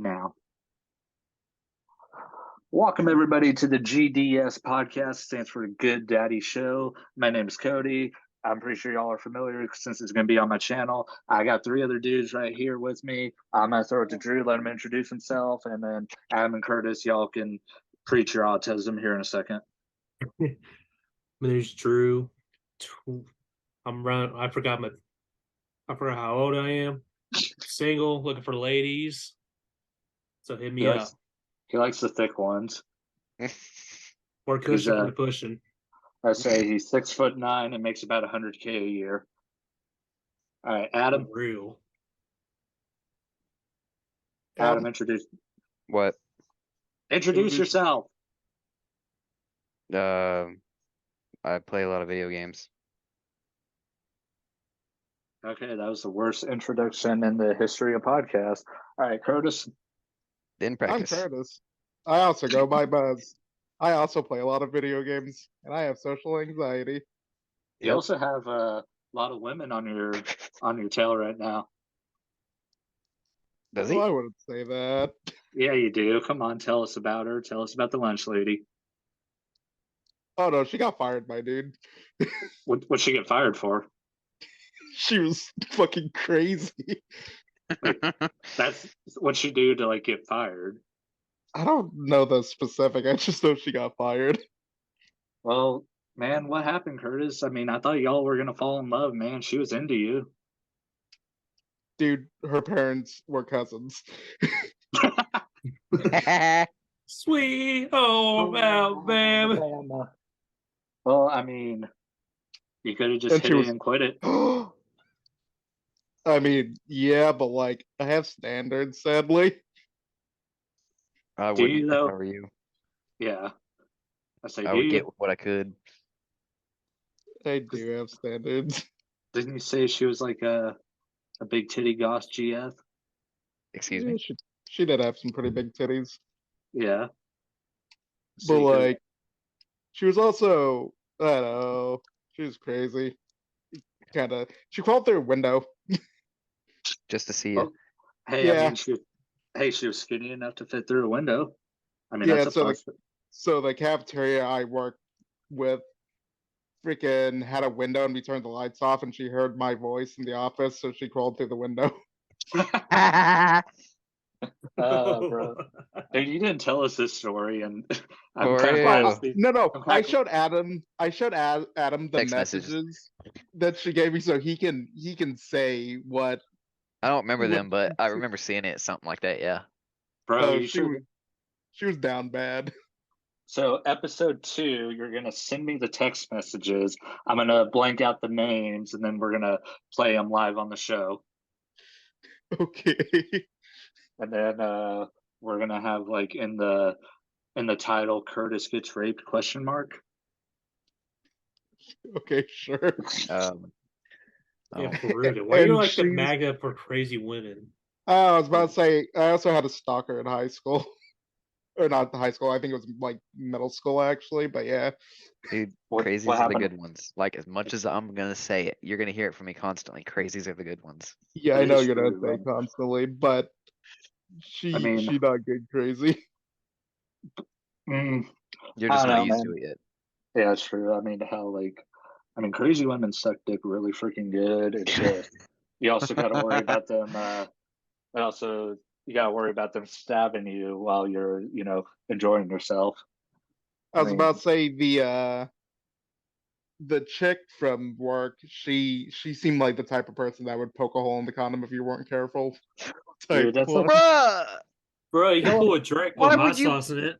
now. Welcome everybody to the GDS podcast. Stands for Good Daddy Show. My name is Cody. I'm pretty sure y'all are familiar since it's going to be on my channel. I got three other dudes right here with me. I'm going to throw it to Drew, let him introduce himself, and then Adam and Curtis, y'all can preach your autism here in a second. My name's Drew. I'm around. I forgot how old I am. Single, looking for ladies. So hit me up. He likes the thick ones. Or cushion for the pushing. I say he's 6'9" and makes about $100K a year. All right, Adam. Real. Adam, introduce. What? Introduce yourself. I play a lot of video games. Okay, that was the worst introduction in the history of podcasts. All right, Curtis. Didn't practice. I'm Curtis. I also go by Buzz. I also play a lot of video games, and I have social anxiety. You also have a lot of women on your tail right now. Does he? Well, I wouldn't say that. Yeah, you do. Come on, tell us about her. Tell us about the lunch lady. Oh no, she got fired, my dude. What'd she get fired for? She was fucking crazy. That's what she do to get fired. I don't know the specific. I just know she got fired. Well, man, what happened, Curtis? I mean, I thought y'all were gonna fall in love, man. She was into you. Dude, her parents were cousins. Sweet home Alabama. Well, I mean, you could have just hit it and quit it. I mean, yeah, but I have standards, sadly. I wouldn't if I were you. Yeah. I would get what I could. I do have standards. Didn't you say she was like a big titty goss GF? Excuse me? She did have some pretty big titties. Yeah. But she was also, I don't know, she was crazy. She crawled through a window. Just to see you. Hey, yeah. I mean, she was skinny enough to fit through a window. I mean, yeah, that's a plus. So the cafeteria I worked with freaking had a window, and we turned the lights off, and she heard my voice in the office, so she crawled through the window. Bro. Dude, you didn't tell us this story, and No. I showed Adam the messages that she gave me, so he can say what. I don't remember them, but I remember seeing it, something like that. Yeah, bro. She was down bad. So episode 2, you're gonna send me the text messages. I'm gonna blank out the names, and then we're gonna play them live on the show. Okay. And then we're gonna have in the title, Curtis gets raped ? Okay, sure. Yeah, for real. Why are you the magnet for crazy women? I was about to say, I also had a stalker in high school. Or not high school, I think it was middle school actually, but yeah. Dude, crazies are the good ones. As much as I'm gonna say it, you're gonna hear it from me constantly. Crazies are the good ones. Yeah, I know you're gonna say constantly, but she not good crazy. You're just not used to it yet. Yeah, it's true. I mean, crazy women suck dick really freaking good. It's just you also got to worry about them. You got to worry about them stabbing you while you're, enjoying yourself. I was about to say the chick from work. She seemed like the type of person that would poke a hole in the condom if you weren't careful. Dude, that's bro, you can pull a Drake with hot sauce in it.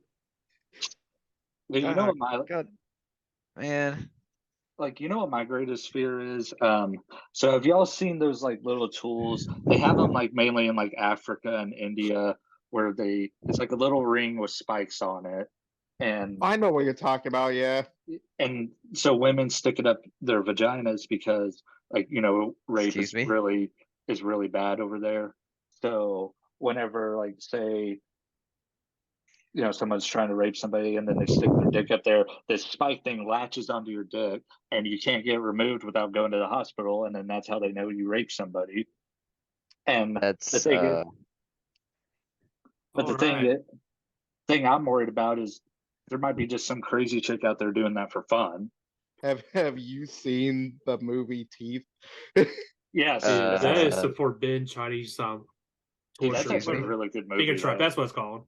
You know what my man. You know what my greatest fear is? So have y'all seen those little tools? They have them mainly in Africa and India, where it's a little ring with spikes on it. And I know what you're talking about, yeah. And so women stick it up their vaginas because rape is really bad over there. So whenever say someone's trying to rape somebody and then they stick their dick up there, this spike thing latches onto your dick and you can't get removed without going to the hospital. And then that's how they know you raped somebody. And that's But the thing I'm worried about is there might be just some crazy chick out there doing that for fun. Have you seen the movie Teeth? Yes, that is the forbidden Chinese that's torture. actually a really good movie. Finger trap, that's what it's called.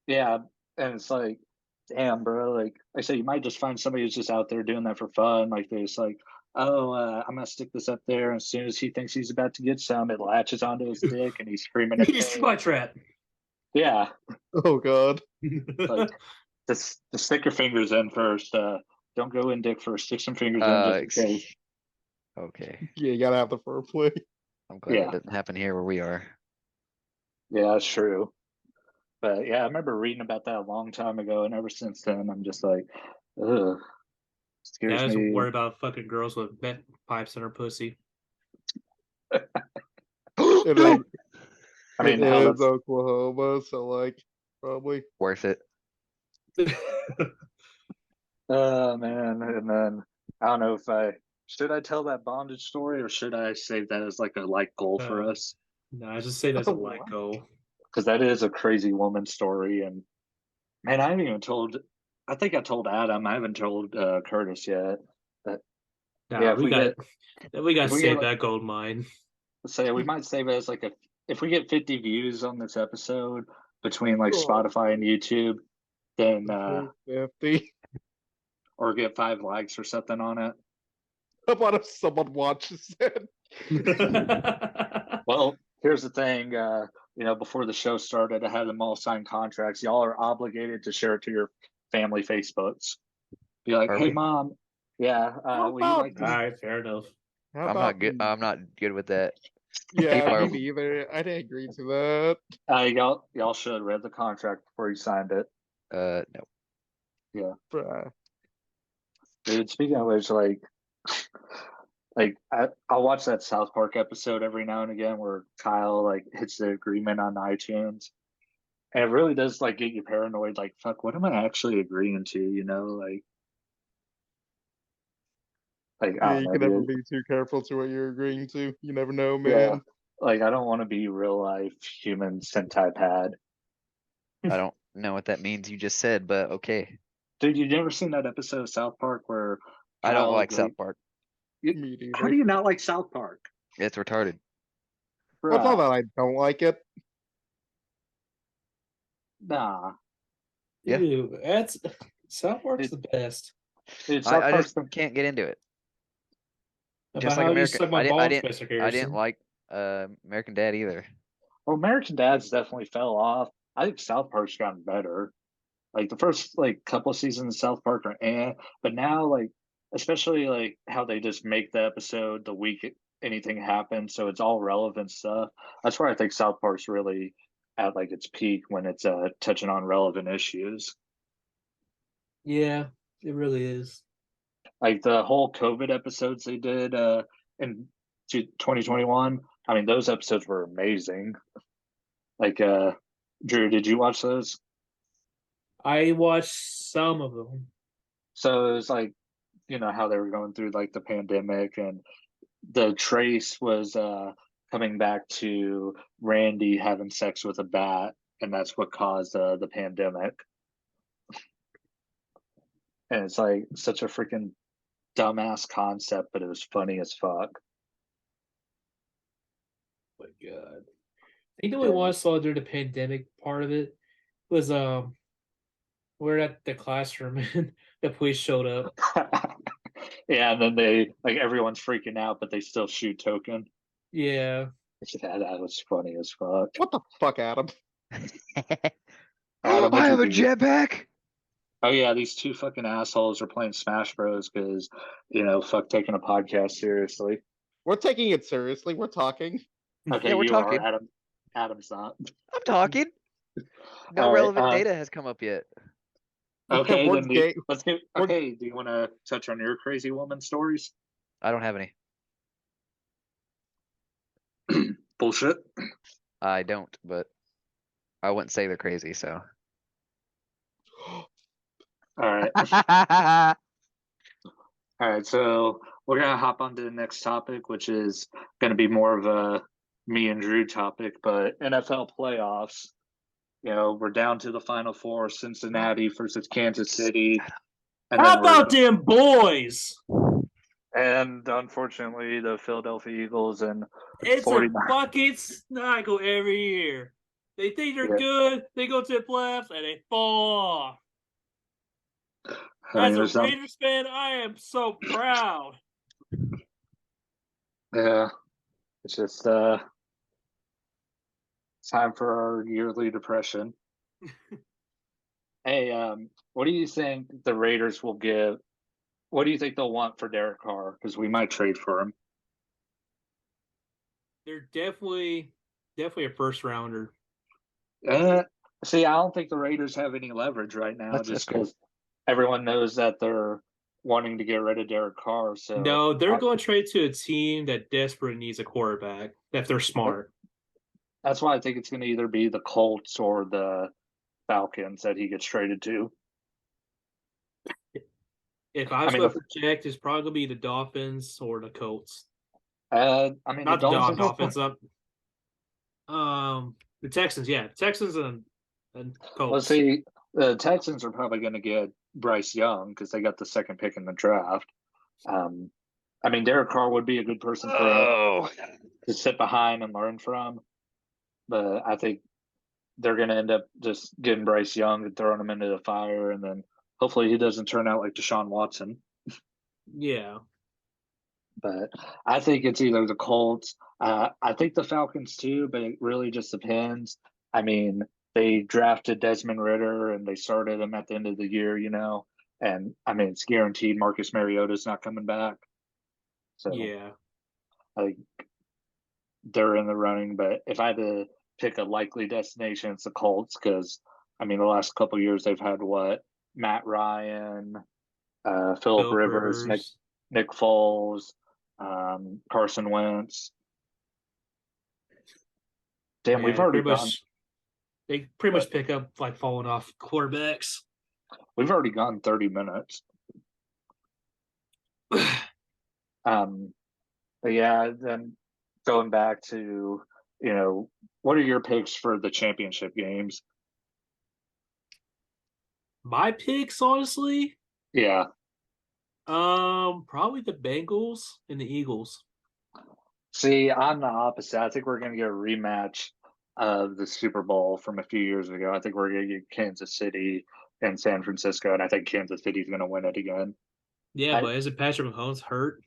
Yeah, and it's like, damn, bro. Like I say, you might just find somebody who's just out there doing that for fun. Like they're just like, oh, I'm gonna stick this up there. And as soon as he thinks he's about to get some, it latches onto his dick, and he's screaming. He's spot trap. Yeah. Oh god. Like, just stick your fingers in first. Don't go in dick first. Stick some fingers in just in case. Okay. Yeah, you gotta have the foreplay. I'm glad that doesn't happen here where we are. Yeah, that's true. But yeah, I remember reading about that a long time ago, and ever since then, I'm just like, ugh. Scares I was me. worried about fucking girls with pipes in her pussy. I mean, it is that's Oklahoma, so like probably worth it. Oh man, and then I don't know if should I tell that bondage story or should I save that as like a like goal for us? No, I just say that's a like goal. Because that is a crazy woman story, and man, I haven't even told. I think I told Adam. I haven't told Curtis yet. But yeah, we got to save that gold mine. Let's say we might save it as like if we get 50 views on this episode between like Spotify and YouTube, then 50. Or get 5 likes or something on it. How about if someone watches it? Well, here's the thing. Before the show started, I had them all sign contracts. Y'all are obligated to share it to your family Facebooks. Be like, hey, Mom. Yeah. Will you like all right, fair enough. I'm not good. I'm not good with that. Yeah, me neither. I didn't agree to that. Y'all should have read the contract before you signed it. No. Yeah. Bruh. Dude, speaking of which, I'll watch that South Park episode every now and again where Kyle like hits the agreement on iTunes. And it really does like get you paranoid, like, fuck, what am I actually agreeing to? Yeah, you can never be too careful to what you're agreeing to. You never know, man. Yeah. Like, I don't want to be real life human centipede. I don't know what that means. You just said, but okay. Dude, you never seen that episode of South Park where I don't like South Park. How do you not like South Park? It's retarded. Well, it's not that I don't like it. Nah. Yeah. Ew, South Park's the best. Dude, I just can't get into it. Just like American, I didn't like American Dad either. Well, American Dad's definitely fell off. I think South Park's gotten better. Like the first couple of seasons of South Park are but now especially how they just make the episode the week anything happens, so it's all relevant stuff. That's where I think South Park's really at its peak when it's touching on relevant issues. Yeah, it really is. Like the whole COVID episodes they did in 2021. I mean, those episodes were amazing. Drew, did you watch those? I watched some of them. So it was how they were going through the pandemic, and the trace was coming back to Randy having sex with a bat, and that's what caused the pandemic. And it's such a freaking dumbass concept, but it was funny as fuck. Oh my god. I think the only one I saw during the pandemic part of it was we're at the classroom and the police showed up. Yeah, and then they everyone's freaking out, but they still shoot Token. Yeah. That was funny as fuck. What the fuck, Adam? Adam, I have a jetpack. Oh yeah, these two fucking assholes are playing Smash Bros. Because fuck taking a podcast seriously. We're taking it seriously. We're talking. Okay, yeah, we're talking. Adam. Adam's not. I'm talking. No relevant data has come up yet. Okay, then let's get. Okay, do you want to touch on your crazy woman stories? I don't have any. Bullshit. I don't, but I wouldn't say they're crazy. So. All right. All right. So we're gonna hop on to the next topic, which is gonna be more of a me and Drew topic, but NFL playoffs. We're down to the Final Four: Cincinnati versus Kansas City. And how about them boys? And unfortunately, the Philadelphia Eagles and it's 49. A fucking snaggle every year. They think they're good. They go to the playoffs and they fall off. As a Raiders fan, I am so proud. Yeah, it's just time for our yearly depression. Hey, what do you think the Raiders will give? What do you think they'll want for Derek Carr? Because we might trade for him. They're definitely a first rounder. See, I don't think the Raiders have any leverage right now, just because everyone knows that they're wanting to get rid of Derek Carr. So no, they're going to trade to a team that desperately needs a quarterback. If they're smart. That's why I think it's going to either be the Colts or the Falcons that he gets traded to. If I was going to project, it's probably going to be the Dolphins or the Colts. Not the Dolphins. The Texans, yeah, Texans and Colts. Well, see, the Texans are probably going to get Bryce Young because they got the second pick in the draft. Derek Carr would be a good person for to sit behind and learn from, but I think they're going to end up just getting Bryce Young and throwing him into the fire, and then hopefully he doesn't turn out like Deshaun Watson. Yeah. But I think it's either the Colts. I think the Falcons too, but it really just depends. They drafted Desmond Ridder and they started him at the end of the year, and it's guaranteed Marcus Mariota's not coming back. So yeah, I think they're in the running. But if I had to pick a likely destination, it's the Colts because the last couple of years they've had Matt Ryan, Phillip Rivers, Nick Foles, Carson Wentz. Damn, we've already gone. They pretty much pick up falling off quarterbacks. We've already gone 30 minutes. But yeah, then going back to, what are your picks for the championship games? My picks, honestly? Yeah. Probably the Bengals and the Eagles. See, I'm the opposite. I think we're going to get a rematch of the Super Bowl from a few years ago. I think we're going to get Kansas City and San Francisco, and I think Kansas City's going to win it again. Yeah, but isn't Patrick Mahomes hurt?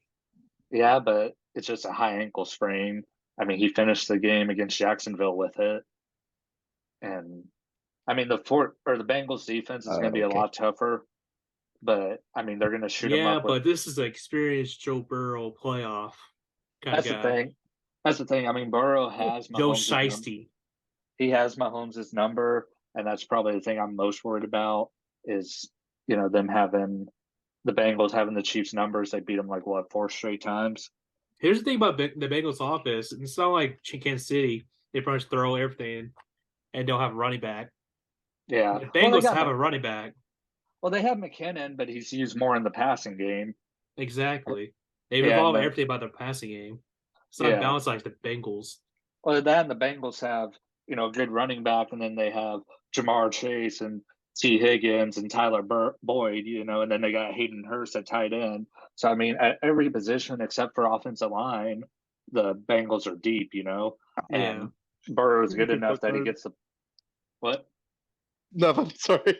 Yeah, but it's just a high ankle sprain. He finished the game against Jacksonville with it. And the Bengals defense is going to be a lot tougher. But they're going to shoot him up. Yeah, but this is an experienced Joe Burrow playoff kind of guy. That's the thing. Burrow has Joe Shiesty. He has Mahomes' number, and that's probably the thing I'm most worried about is them having the Bengals having the Chiefs' numbers. They beat them 4 straight times. Here's the thing about the Bengals' offense. It's not like Kansas City. They pretty much throw everything and don't have a running back. Yeah. The Bengals have a running back. Well, they have McKinnon, but he's used more in the passing game. Exactly. They revolve everything about their passing game. It's not balanced like the Bengals. Well, then the Bengals have, a good running back, and then they have Jamar Chase and T. Higgins and Tyler Boyd, and then they got Hayden Hurst at tight end. So, at every position except for offensive line, the Bengals are deep, and Burrow's good enough that he gets the – what? No, I'm sorry.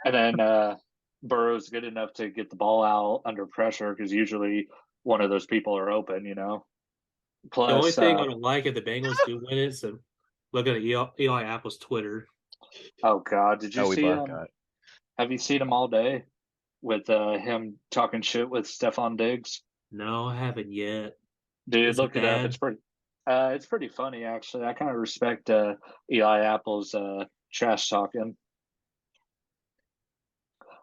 And then Burrow's good enough to get the ball out under pressure because usually one of those people are open, Plus, the only thing I don't like if the Bengals do win it is look at Eli Apple's Twitter. Oh, God. Did you see him? Have you seen him all day with him talking shit with Stephon Diggs? No, I haven't yet. Dude, look it up. It's pretty funny, actually. I kind of respect Eli Apple's trash talking.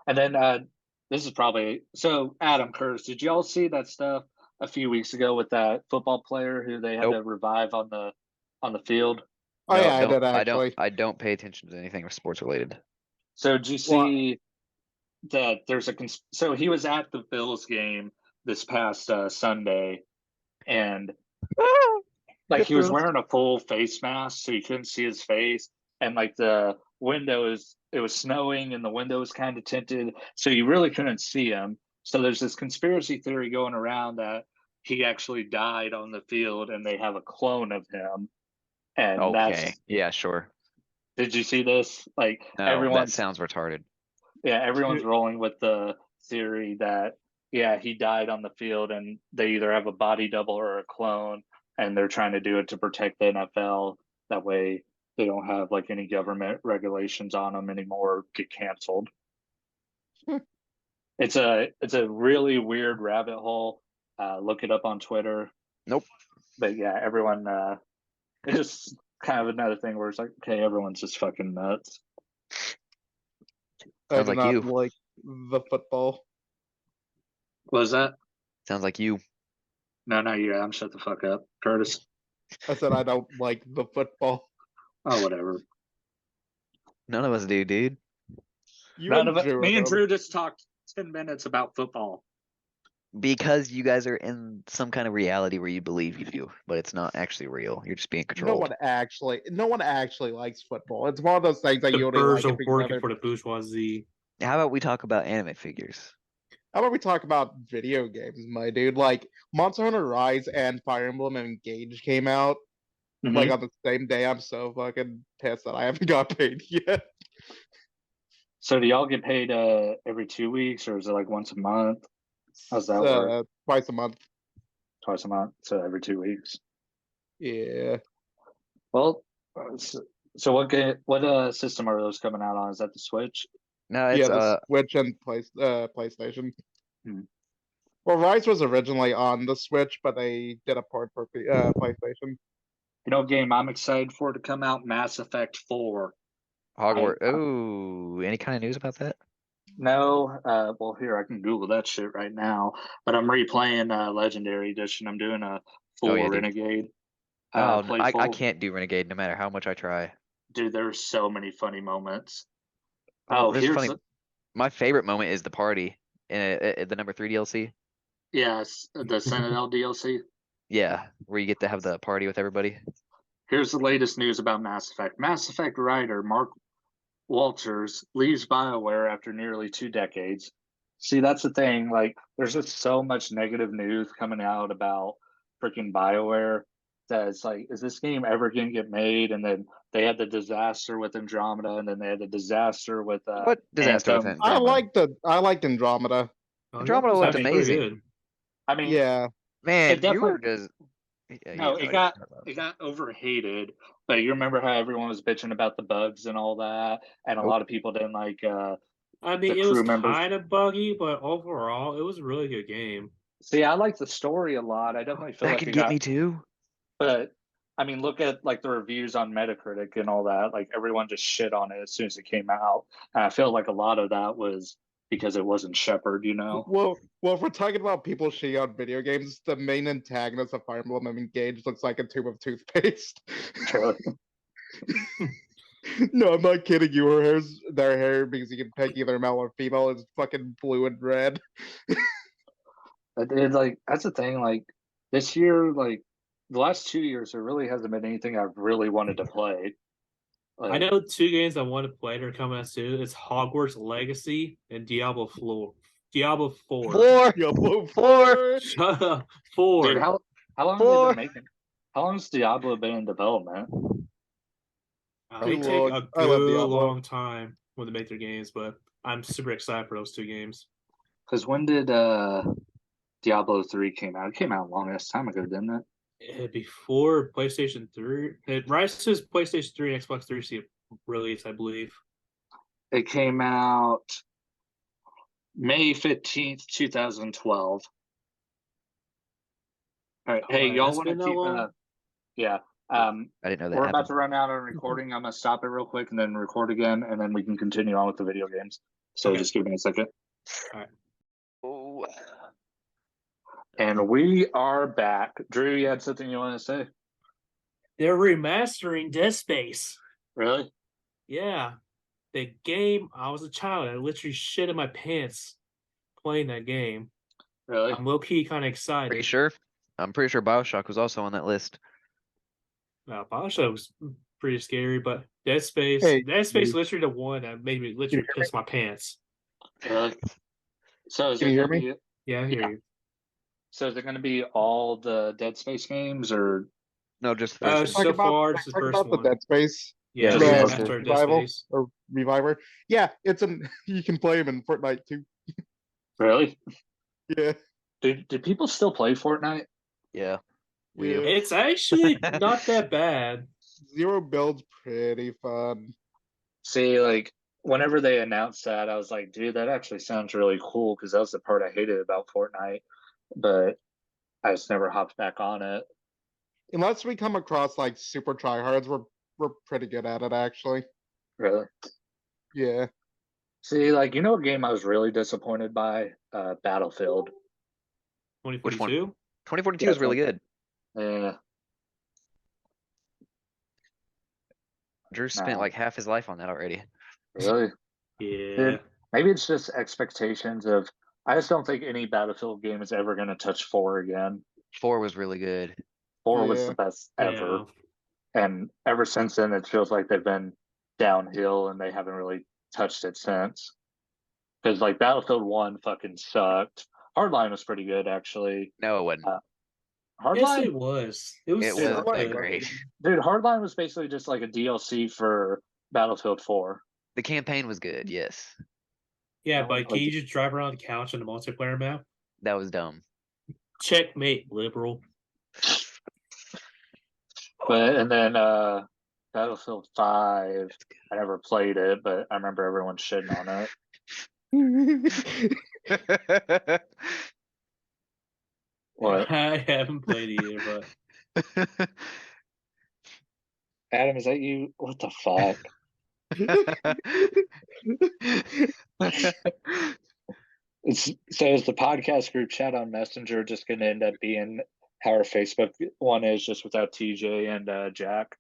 And then this is probably so. Adam Kurz, did y'all see that stuff a few weeks ago with that football player who they had to revive on the field? Oh, yeah, I did actually. I don't pay attention to anything sports related. So did you see that there's so he was at the Bills game this past Sunday, and Like he was wearing a full face mask, so you couldn't see his face, and like the windows, it was snowing, and the window was kind of tinted, so you really couldn't see him. So there's this conspiracy theory going around that he actually died on the field, and they have a clone of him, and Okay, yeah, sure. Did you see this? Like No, that sounds retarded. Yeah, everyone's rolling with the theory that he died on the field, and they either have a body double or a clone, and they're trying to do it to protect the NFL. That way, they don't have like any government regulations on them anymore, or get canceled. It's a really weird rabbit hole. Look it up on Twitter. Nope. But yeah, everyone. It's just kind of another thing where it's like, okay, everyone's just fucking nuts. Sounds like you. Like the football. What was that? Sounds like you. No, not you. I'm shut the fuck up, Curtis. I said I don't like the football. Oh, whatever. None of us do, dude. Me and Drew just talked 10 minutes about football. Because you guys are in some kind of reality where you believe you do, but it's not actually real. You're just being controlled. No one actually likes football. It's one of those things that you only like if you're working for the bourgeoisie. How about we talk about anime figures? How about we talk about video games, my dude? Like Monster Hunter Rise and Fire Emblem Engage came out like on the same day. I'm so fucking pissed that I haven't got paid yet. So do y'all get paid every 2 weeks, or is it like once a month? How's that work? Twice a month. Twice a month, so every 2 weeks. Yeah. Well, so what system are those coming out on? Is that the Switch? No, it's the Switch and PlayStation. Hmm. Well, Rise was originally on the Switch, but they did a port for PlayStation. You know, game I'm excited for to come out, Mass Effect 4. Hogwarts. Oh, any kind of news about that? No, well, here I can Google that shit right now. But I'm replaying Legendary Edition. I'm doing a full Renegade. I can't do Renegade no matter how much I try. Dude, there's so many funny moments. Funny. My favorite moment is the party in the number 3 DLC. Yes, the Sentinel DLC. Yeah, where you get to have the party with everybody. Here's the latest news about Mass Effect. Mass Effect writer Mark Walters leaves BioWare after nearly 2 decades. See, that's the thing. Like, there's just so much negative news coming out about freaking BioWare that it's like, is this game ever going to get made? And then they had the disaster with Andromeda, and then they had the disaster with what disaster with Andromeda? I liked Andromeda. Andromeda looked amazing. I mean, yeah, man, you were just. No, it got overhated, but you remember how everyone was bitching about the bugs and all that, and a lot of people didn't like. I mean, it was kind of buggy, but overall, it was a really good game. See, I like the story a lot. I definitely feel that like could get me too. But I mean, look at like the reviews on Metacritic and all that. Like everyone just shit on it as soon as it came out, and I feel like a lot of that was because it wasn't Shepard, you know. Well, if we're talking about people shitting on video games, the main antagonist of Fire Emblem Engage looks like a tube of toothpaste. No, I'm not kidding you. Their hair, because you can pick either male or female, is fucking blue and red. That's the thing. Like this year, like the last 2 years, there really hasn't been anything I've really wanted to play. I know 2 games I want to play that are coming out soon. It's Hogwarts Legacy and Diablo 4. Diablo 4. Diablo 4. Shut up. 4. Dude, how long have they been making? How long has Diablo been in development? They take a good long time when they make their games, but I'm super excited for those 2 games. Because when did Diablo 3 came out? It came out a long ass time ago, didn't it? Before PlayStation 3. Right as PlayStation 3 and Xbox 360 release, I believe. It came out May 15th, 2012. All right. Hey, y'all want to keep yeah. I didn't know that. We're about to run out on recording. I'm gonna stop it real quick and then record again, and then we can continue on with the video games. So just give me a second. All right. Oh. And we are back. Drew, you had something you want to say? They're remastering Dead Space. Really? Yeah. The game, I was a child. I literally shit in my pants playing that game. Really? I'm low-key kind of excited. Pretty sure. I'm pretty sure BioShock was also on that list. Bioshock was pretty scary, but Dead Space literally the one that made me literally piss my pants. So can you hear me? Yeah, I hear you. So is it going to be all the Dead Space games, or no? Just the first so far, just the first one. The Dead Space. Yeah, Revival or Reviver. Yeah, you can play them in Fortnite too. Really? Yeah. Did people still play Fortnite? Yeah. It's actually not that bad. Zero build's pretty fun. See, like, whenever they announced that, I was like, dude, that actually sounds really cool, because that was the part I hated about Fortnite, but I just never hopped back on it. Unless we come across like super tryhards, we're pretty good at it actually. Really? Yeah. See, like, you know, a game I was really disappointed by? Battlefield. 2042? 2042 is really good. Yeah. Drew spent like half his life on that already. Really? Yeah. Dude, maybe it's just expectations of. I just don't think any Battlefield game is ever going to touch 4 again. 4 was really good. 4 was the best ever. And ever since then, it feels like they've been downhill and they haven't really touched it since. Because, like, Battlefield 1 fucking sucked. Hardline was pretty good, actually. No, it wasn't. Hardline? Yes, it was. It was great. Dude, Hardline was basically just like a DLC for Battlefield 4. The campaign was good, yes. Yeah, but can you just drive around the couch on the multiplayer map? That was dumb. Checkmate, liberal. But and then Battlefield 5, I never played it, but I remember everyone shitting on it. What? I haven't played either, but Adam, is that you? What the fuck? So is the podcast group chat on Messenger just going to end up being how our Facebook one is, just without TJ and Jack?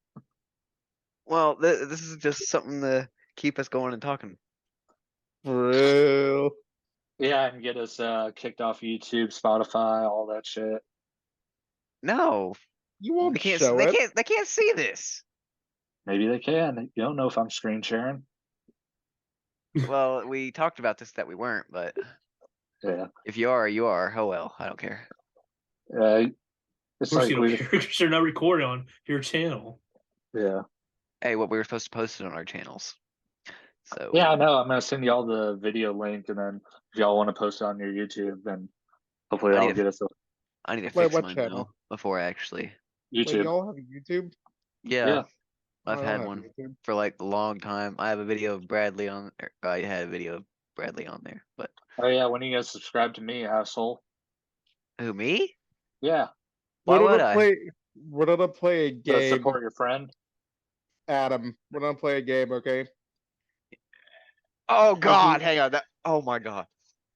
Well, this is just something to keep us going and talking. For real. Yeah, and get us kicked off YouTube, Spotify, all that shit. No, you won't. They can't see this. Maybe they can. You don't know if I'm screen sharing. Well, we talked about this that we weren't, but yeah, if you are, you are. Oh well, I don't care. It's like you're not recording on your channel. Yeah. Hey, what we were supposed to post it on our channels. So yeah, I know. I'm gonna send y'all the video link, and then if y'all want to post it on your YouTube, then hopefully I'll get us. I need to fix mine though before I actually. YouTube. Wait, y'all have YouTube? Yeah. I've had one for like a long time. I have a video of Bradley on. I had a video of Bradley on there, but. Oh yeah, when you guys subscribe to me, asshole. Who, me? Yeah. Why would I? We're gonna play a game. To support your friend. Adam, we're gonna play a game, okay? Oh God, hang on. Oh my God,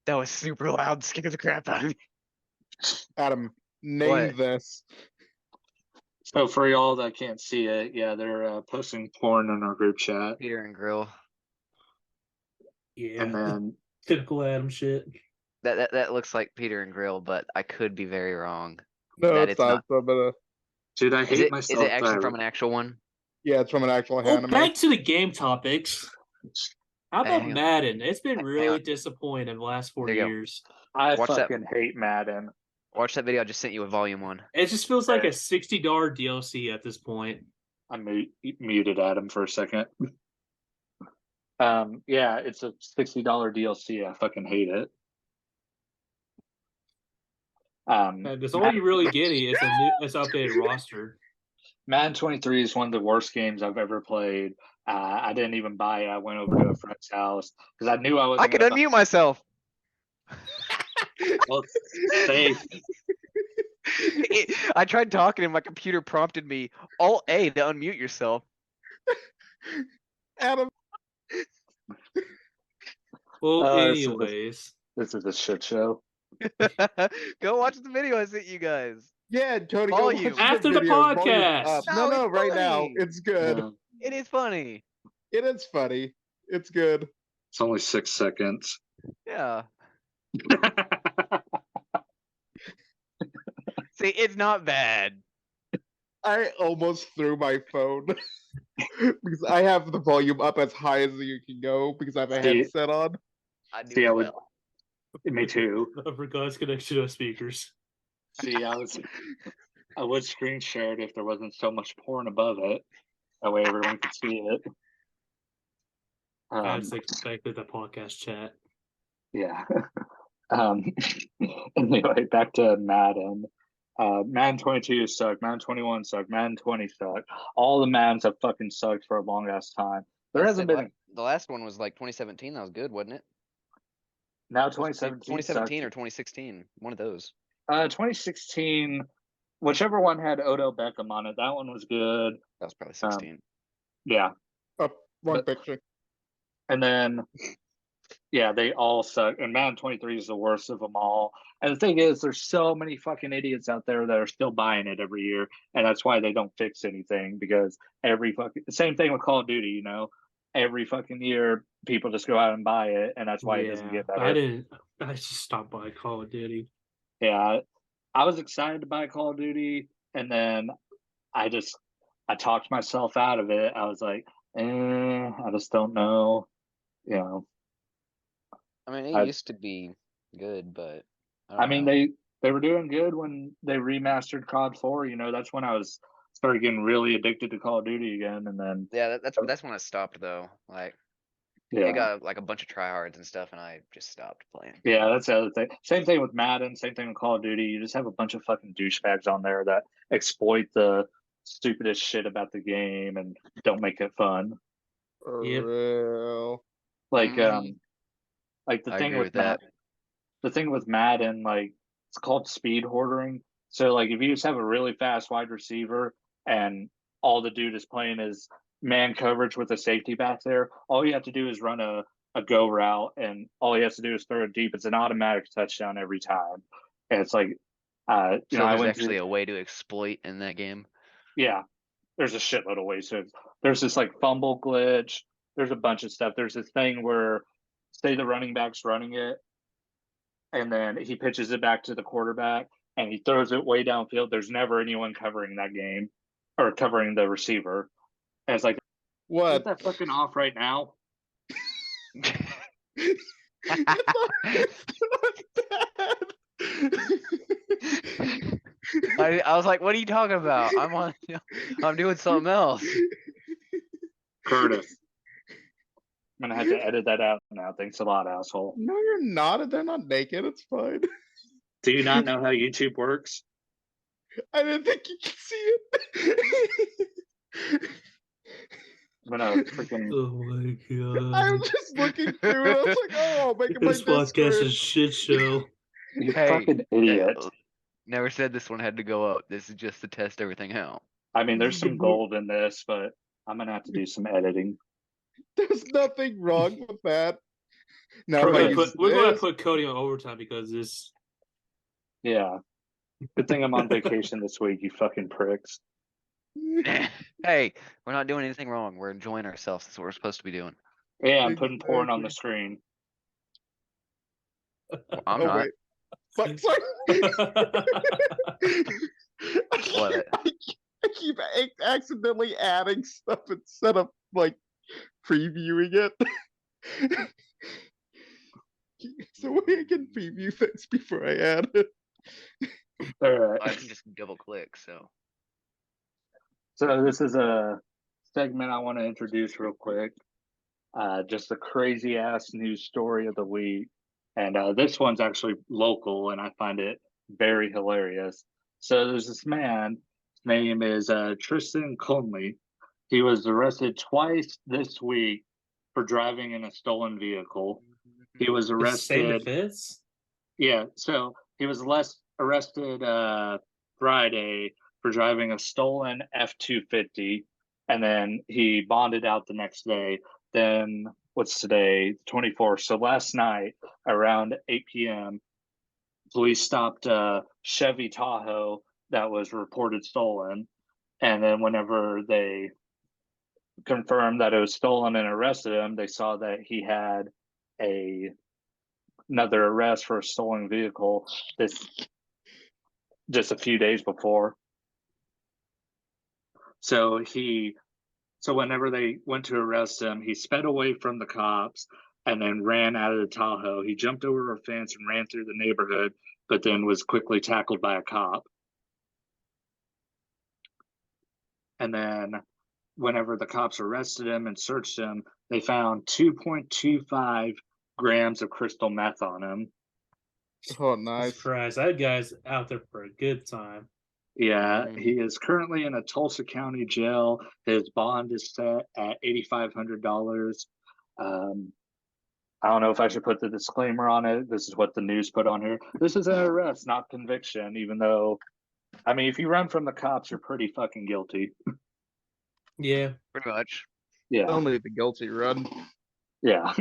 that was super loud. Scared the crap out of me. Adam, name this. So for y'all that can't see it, yeah, they're posting porn in our group chat. Peter and Grill. Yeah. And then typical Adam shit. That looks like Peter and Grill, but I could be very wrong. No, it's not. Dude, I hate myself. Is it actually from an actual one? Yeah, it's from an actual anime. Back to the game topics. How about Madden? It's been really disappointing in the last 4 years. I fucking hate Madden. Watch that video I just sent you with volume 1. It just feels like a $60 DLC at this point. I muted Adam for a second. Yeah, it's a $60 DLC. I fucking hate it. That's all you really get is it's updated roster. Madden 23 is one of the worst games I've ever played. I didn't even buy it. I went over to a friend's house because I knew I was. I could unmute myself. Well, safe. I tried talking and my computer prompted me Alt-A to unmute yourself. Adam. Well, anyways. This is a shit show. Go watch the video I sent you guys. Yeah, Cody. After the podcast. No, right now. It's good. No. It is funny. It is funny. It's good. It's only 6 seconds. Yeah. See, it's not bad. I almost threw my phone because I have the volume up as high as you can go because I have a headset on. I do as well. Me too. I forgot it's connection to speakers. See, I would screen share it if there wasn't so much porn above it. That way everyone could see it. I expected the podcast chat. Yeah. Anyway, back to Madden. Madden 22 sucked. Madden 21 sucked. Madden 20 sucked. All the Maddens have fucking sucked for a long ass time. There hasn't been. The last one was like 2017. That was good, wasn't it? Now 2017. 2017 or 2016. One of those. 2016. Whichever one had Odell Beckham on it, that one was good. That was probably 16. Yeah. One picture. And then, yeah, they all suck. And Madden 23 is the worst of them all. And the thing is, there's so many fucking idiots out there that are still buying it every year. And that's why they don't fix anything, because same thing with Call of Duty, you know? Every fucking year, people just go out and buy it. And that's why it doesn't get better. I just stopped buying Call of Duty. Yeah. I was excited to buy Call of Duty, and then I talked myself out of it. I was like, I just don't know. You know. I mean, it used to be good, but I mean, they were doing good when they remastered COD 4. You know, that's when I started getting really addicted to Call of Duty again, and then that's when I stopped though. Like, it got like a bunch of tryhards and stuff, and I just stopped playing. Yeah, that's the other thing. Same thing with Madden. Same thing with Call of Duty. You just have a bunch of fucking douchebags on there that exploit the stupidest shit about the game and don't make it fun. Real. Like the thing with that. The thing with Madden, like, it's called speed hoarding. So like if you just have a really fast wide receiver and all the dude is playing is man coverage with a safety back there, all you have to do is run a go route, and all he has to do is throw it deep. It's an automatic touchdown every time. And it's like, there's actually a way to exploit in that game. Yeah, there's a shitload of ways. So there's this like fumble glitch. There's a bunch of stuff. There's this thing where, say the running back's running it, and then he pitches it back to the quarterback, and he throws it way downfield. There's never anyone covering that game or covering the receiver. And it's like, what? Get that fucking off right now. I was like, what are you talking about? I'm doing something else. Curtis. I'm gonna have to edit that out now. Thanks a lot, asshole. No, you're not. They're not naked. It's fine. Do you not know how YouTube works? I didn't think you could see it. I'm gonna freaking. Oh my god! I was just looking through it. I was like, "Oh, making this podcast is a shit show." You fucking idiot! Never said this one had to go up. This is just to test everything out. I mean, there's some gold in this, but I'm gonna have to do some editing. There's nothing wrong with that. No, we're gonna put Cody on overtime because this. Yeah. Good thing I'm on vacation this week, you fucking pricks. Hey, we're not doing anything wrong. We're enjoying ourselves. That's what we're supposed to be doing. Yeah, I'm putting porn on the screen. Well, I'm not. Wait. But, sorry. What? I keep accidentally adding stuff instead of like previewing it. So I can preview things before I add it. All right. I can just double click. So this is a segment I want to introduce real quick. Just a crazy ass news story of the week. And this one's actually local, and I find it very hilarious. So there's this man, his name is Tristan Conley. He was arrested twice this week for driving in a stolen vehicle. He was arrested. Yeah, so he was arrested Friday for driving a stolen F-250, and then he bonded out the next day. Then what's today? 24th. So last night around 8 p.m., police stopped a Chevy Tahoe that was reported stolen. And then whenever they confirmed that it was stolen and arrested him, they saw that he had another arrest for a stolen vehicle just a few days before. So whenever they went to arrest him, he sped away from the cops and then ran out of the Tahoe. He jumped over a fence and ran through the neighborhood, but then was quickly tackled by a cop. And then whenever the cops arrested him and searched him, they found 2.25 grams of crystal meth on him. Oh, nice. Surprise. That guy's out there for a good time. Yeah, he is currently in a Tulsa County jail. His bond is set at $8,500. I don't know if I should put the disclaimer on it. This is what the news put on here. This is an arrest, not conviction, even though, I mean, if you run from the cops, you're pretty fucking guilty. Yeah. Pretty much. Yeah. Only the guilty run. Yeah.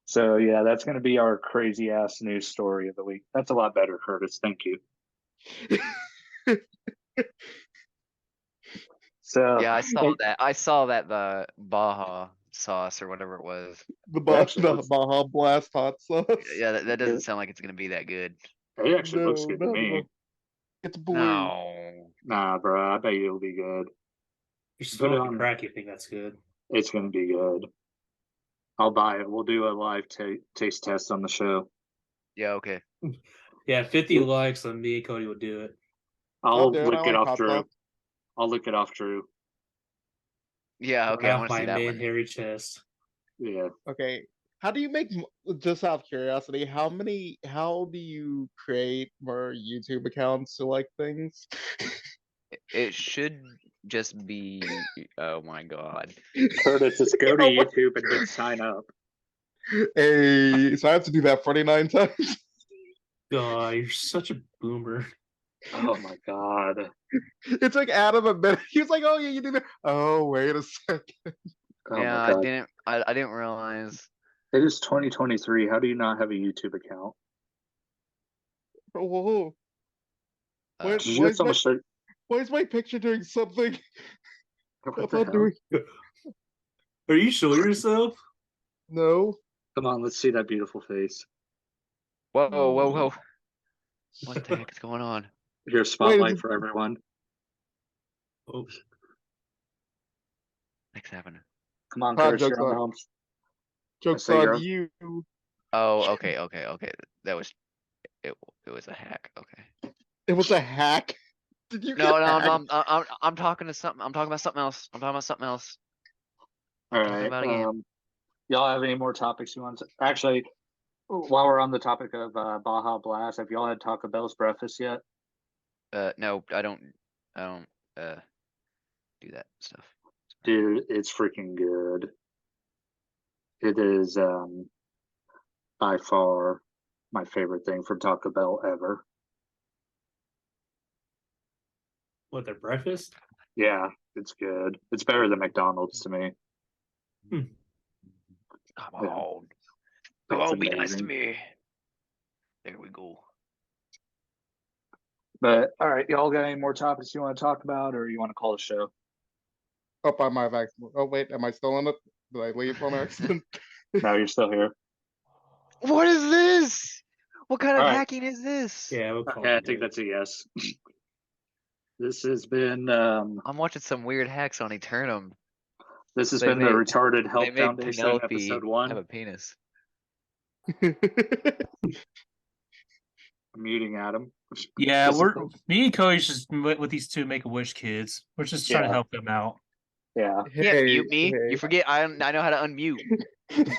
So, yeah, that's going to be our crazy-ass news story of the week. That's a lot better, Curtis. Thank you. So yeah, I saw that the Baja sauce or whatever it was. The Baja Blast hot sauce. Yeah, that doesn't sound like it's gonna be that good. It actually looks good to me. It's blue. No. Nah, bro, I bet you it'll be good. You're smoking crack, you think that's good? It's gonna be good. I'll buy it. We'll do a live taste test on the show. Yeah, okay. Yeah, 50 likes on me and Cody will do it. I'll lick it off Drew. I'll lick it off Drew. Yeah, okay. I want to see that my one. hairy chest. Yeah. Okay. How do you make, just out of curiosity, how do you create more YouTube accounts to like things? It should just be, oh my god. Curtis, just go to YouTube and then sign up. Hey, so I have to do that 49 times? God, you're such a boomer. Oh my god. It took Adam a minute. He was like, oh yeah, you do that. Oh, wait a second. Oh yeah, I didn't realize. It is 2023. How do you not have a YouTube account? Whoa. Why is my picture doing something? Are you sure yourself? No. Come on, let's see that beautiful face. Whoa. What the heck is going on? Here's spotlight for everyone. Oh. What's happening? Come on, Curtis, you're on the home. Joke's on you. Oh, okay. That was it was a hack. Okay. It was a hack? Did you No, I'm talking to something. I'm talking about something else. All right. Y'all have any more topics you want to? Actually, while we're on the topic of Baja Blast, have y'all had Taco Bell's breakfast yet? No, I don't do that stuff. Dude, it's freaking good. It is by far my favorite thing from Taco Bell ever. What, their breakfast? Yeah, it's good. It's better than McDonald's to me. Come on. Oh, be nice to me. There we go. But all right, y'all got any more topics you want to talk about, or you want to call the show? Oh, I might have accident. Oh wait, am I still in it? Did I leave on accident? No, you're still here. What is this? What kind of hacking is this? Yeah, I think that's a yes. This has been. I'm watching some weird hacks on Eternum. This has been the Retarded Help Foundation Penelope episode 1. Have a penis. I'm muting Adam. Yeah, me and Cody's just with these two Make-A-Wish kids. We're just trying to help them out. Yeah. Yeah, mute me. You forget I know how to unmute.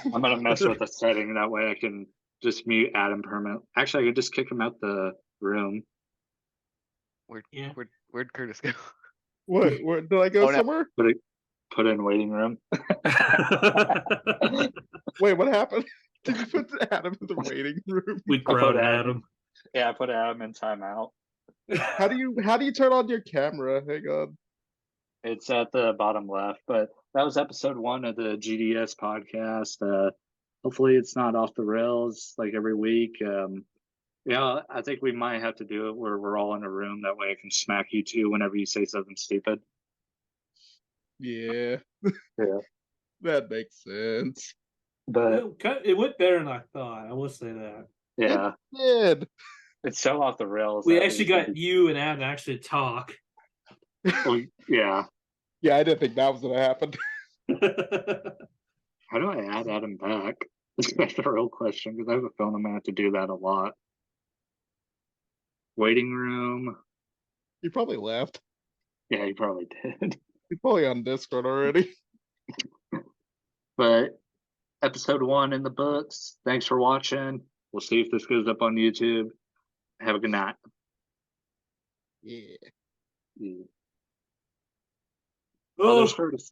I'm gonna mess with the setting that way I can just mute Adam permanently. Actually, I could just kick him out the room. Where'd Curtis go? What? Where did I go somewhere? Put in waiting room. Wait, what happened? Did you put Adam in the waiting room? We grabbed Adam. Yeah, I put Adam in timeout. How do you turn on your camera? Hang on. It's at the bottom left, but that was episode 1 of the GDS podcast. Hopefully it's not off the rails like every week. I think we might have to do it where we're all in a room. That way I can smack you two whenever you say something stupid. Yeah. Yeah. That makes sense. But it went better than I thought. I will say that. Yeah. It did. It's so off the rails. We actually got you and Adam to actually talk. Yeah. Yeah, I didn't think that was gonna happen. How do I add Adam back? That's the real question, because I have a feeling I'm gonna have to do that a lot. Waiting room. You probably left. Yeah, you probably did. You're probably on Discord already. But episode 1 in the books. Thanks for watching. We'll see if this goes up on YouTube. Have a good night. Yeah. Oh, there's Curtis.